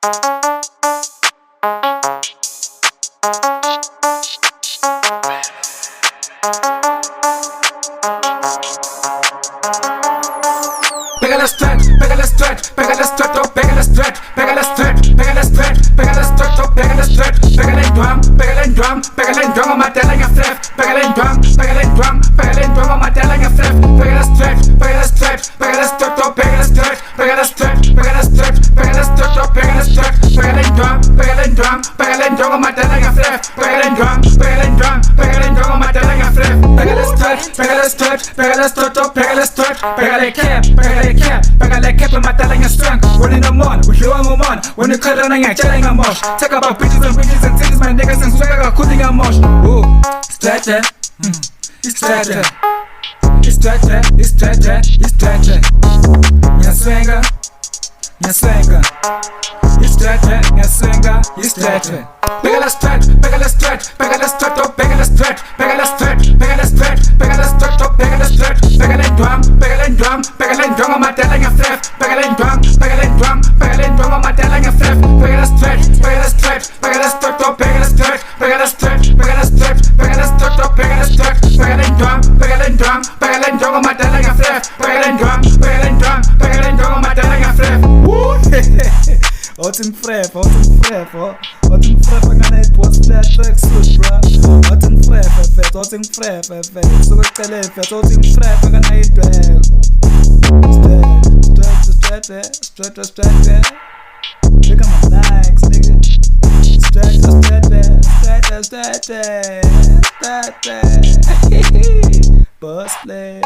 Pégale stretch, pégale stretch, pégale stretch, oh, pégale stretch, pégale stretch, pégale stretch, pégale stretch, oh, pégale stretch, pégale drum, pégale drum, pégale drum, on matela en stretch, pégale drum, pégale drum, pégale drum, on matela en stretch, pégale stretch, pégale stretch, pégale stretch, oh, pégale stretch, pégale stretch, pégale stretch, pégale stretch, oh, pégale stretch, pégale drum, pégale drum, pégale drum, on matela en stretch, pégale drum, pégale drum, pégale drum, on matela en stretch, pégale stretch, pégale stretch, pégale stretch, oh, pégale stretch, pégale cap, pégale cap, pégale cap, on matela en strength. When in the morning, we hear I'm on. When you cut on a yank, chatting a mosh. Talk about bitches and titties, my niggas and swag, I got cooling a mosh. Ooh, stretch it, stretch it, stretch it, stretch it, stretch it. Ya swinger, ya swinger. Stretch it, ya swinger, stretch it. Pégale stretch, pégale stretch, pégale stretch, oh, pégale stretch, pégale stretch, pégale stretch, pégale stretch, oh, pégale stretch, pégale drum, pégale drum, pégale drum, on matela en stretch, pégale drum, pégale drum, pégale drum, on matela en stretch, pégale stretch, pégale stretch, pégale stretch, oh, pégale stretch, pégale stretch, pégale stretch, pégale stretch, oh, pégale stretch, pégale drum, pégale drum, pégale drum, on matela en stretch, pégale drum, pégale drum, pégale drum, on matela en stretch. Hot and fref, hot and fref, hot and fref, ang ganit was flat track suit, bra. Hot and fref, hot and fref, so it's telefet, hot and fref, ang ganit drag. Stretch, look at my legs, nigga. Stretch, bust leg.